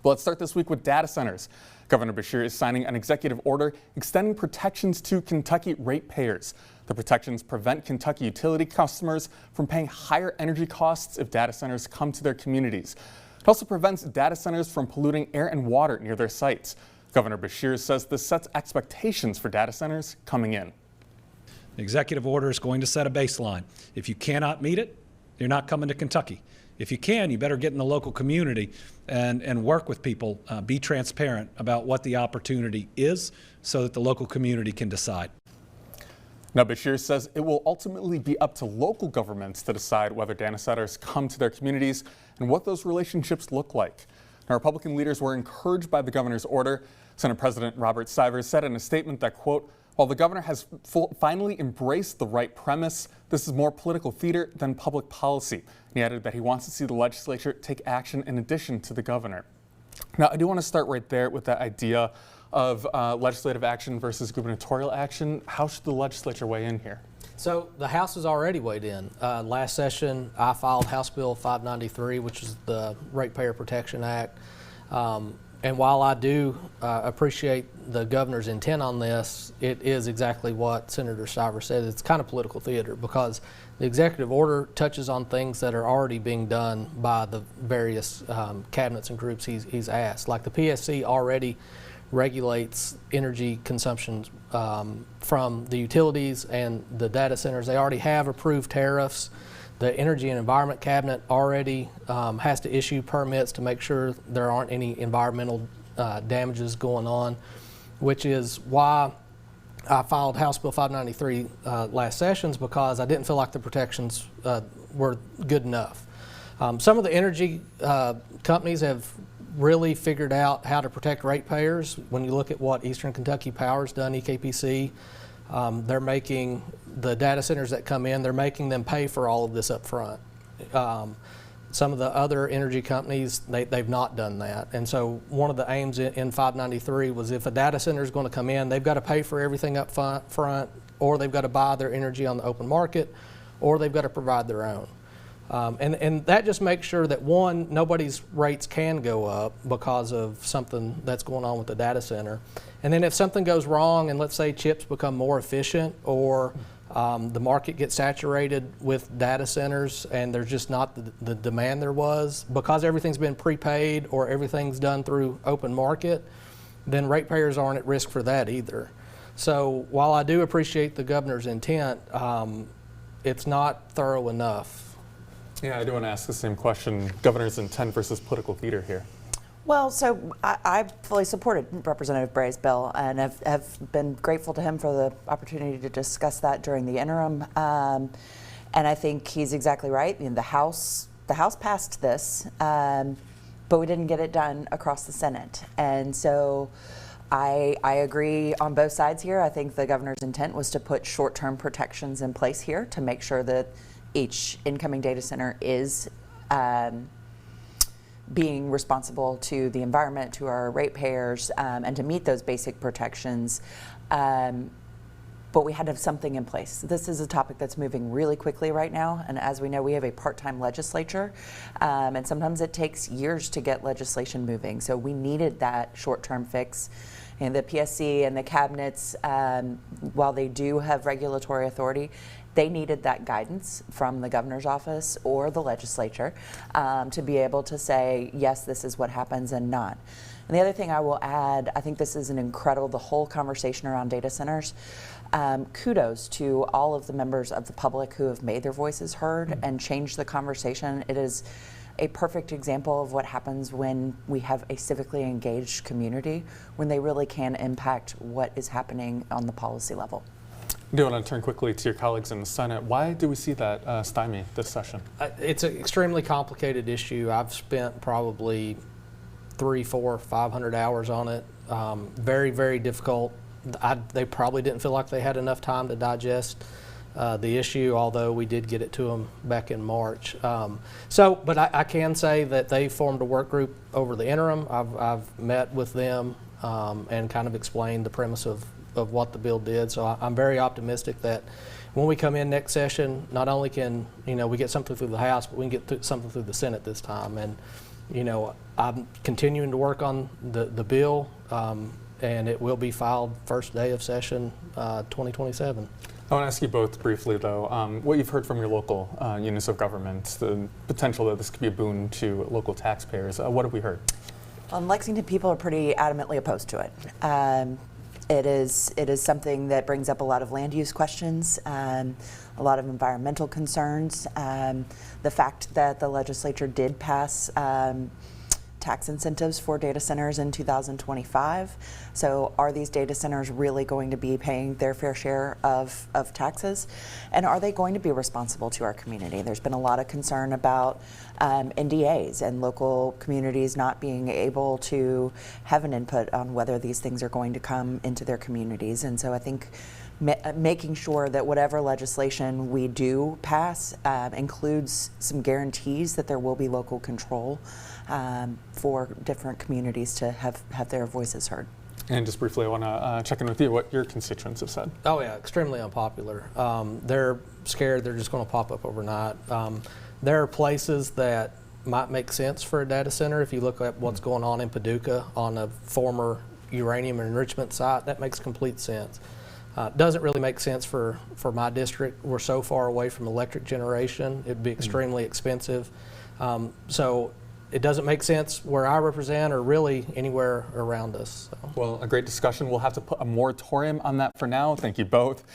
But let's start this week with data centers. Governor Beshear is signing an executive order extending protections to Kentucky ratepayers. The protections prevent Kentucky utility customers from paying higher energy costs if data centers come to their communities. It also prevents data centers from polluting air and water near their sites. Governor Beshear says this sets expectations for data centers coming in. The executive order is going to set a baseline. If you cannot meet it, you're not coming to Kentucky. If you can, you better get in the local community and work with people, be transparent about what the opportunity is so that the local community can decide. Now, Beshear says it will ultimately be up to local governments to decide whether data centers come to their communities and what those relationships look like. Now, Republican leaders were encouraged by the governor's order. Senate President Robert Stivers said in a statement that, quote, "While the governor has finally embraced the right premise, this is more political theater than public policy." And he added that he wants to see the legislature take action in addition to the governor. Now, I do want to start right there with that idea of legislative action versus gubernatorial action. How should the legislature weigh in here? So the House has already weighed in. Last session, I filed House Bill 593, which is the Ratepayer Protection Act. And while I do appreciate the governor's intent on this, it is exactly what Senator Stivers said. It's kind of political theater because the executive order touches on things that are already being done by the various cabinets and groups he's asked. Like the PSC already regulates energy consumption from the utilities and the data centers. They already have approved tariffs. The Energy and Environment Cabinet already has to issue permits to make sure there aren't any environmental damages going on, which is why I filed House Bill 593 last sessions, because I didn't feel like the protections were good enough. Some of the energy companies have really figured out how to protect ratepayers. When you look at what Eastern Kentucky Power's done, EKPC, they're making the data centers that come in, they're making them pay for all of this up front. Some of the other energy companies, they've not done that. And so one of the aims in 593 was if a data center is going to come in, they've got to pay for everything up front, or they've got to buy their energy on the open market, or they've got to provide their own. And that just makes sure that, one, nobody's rates can go up because of something that's going on with the data center. And then if something goes wrong, and let's say chips become more efficient, or the market gets saturated with data centers and there's just not the demand there was, because everything's been prepaid or everything's done through open market, then ratepayers aren't at risk for that either. So while I do appreciate the governor's intent, it's not thorough enough. Yeah, I do want to ask the same question, governor's intent versus political theater here. Well, so I fully supported Representative Bray's bill and have been grateful to him for the opportunity to discuss that during the interim. And I think he's exactly right. I mean, the House passed this, but we didn't get it done across the Senate. And so I agree on both sides here. I think the governor's intent was to put short-term protections in place here to make sure that each incoming data center is being responsible to the environment, to our ratepayers, and to meet those basic protections. But we had to have something in place. This is a topic that's moving really quickly right now, and as we know, we have a part-time legislature, and sometimes it takes years to get legislation moving. So we needed that short-term fix. And the PSC and the cabinets, while they do have regulatory authority, they needed that guidance from the governor's office or the legislature to be able to say, yes, this is what happens and not. And the other thing I will add, I think this is an incredible, the whole conversation around data centers. Kudos to all of the members of the public who have made their voices heard and changed the conversation. It is a perfect example of what happens when we have a civically engaged community, when they really can impact what is happening on the policy level. I do want to turn quickly to your colleagues in the Senate. Why do we see that stymie this session? It's an extremely complicated issue. I've spent probably 300, 400, 500 hours on it. Very, very difficult. They probably didn't feel like they had enough time to digest the issue, although we did get it to them back in March. But I can say that they formed a work group over the interim. I've met with them and kind of explained the premise of what the bill did. So I'm very optimistic that when we come in next session, not only can we get something through the House, but we can get something through the Senate this time. And you know, I'm continuing to work on the bill, and it will be filed first day of session 2027. I want to ask you both briefly, though, what you've heard from your local units of government, the potential that this could be a boon to local taxpayers. What have we heard? In Lexington, people are pretty adamantly opposed to it. It is something that brings up a lot of land use questions, a lot of environmental concerns. The fact that the legislature did pass tax incentives for data centers in 2025. So are these data centers really going to be paying their fair share of taxes? And are they going to be responsible to our community? There's been a lot of concern about NDAs and local communities not being able to have an input on whether these things are going to come into their communities. And so I think making sure that whatever legislation we do pass includes some guarantees that there will be local control for different communities to have their voices heard. And just briefly, I want to check in with you what your constituents have said. Oh yeah, extremely unpopular. They're scared they're just going to pop up overnight. There are places that might make sense for a data center. If you look at what's going on in Paducah on a former uranium enrichment site, that makes complete sense. Doesn't really make sense for my district. We're so far away from electric generation. It'd be extremely expensive. So it doesn't make sense where I represent or really anywhere around us. So. Well, a great discussion. We'll have to put a moratorium on that for now. Thank you both.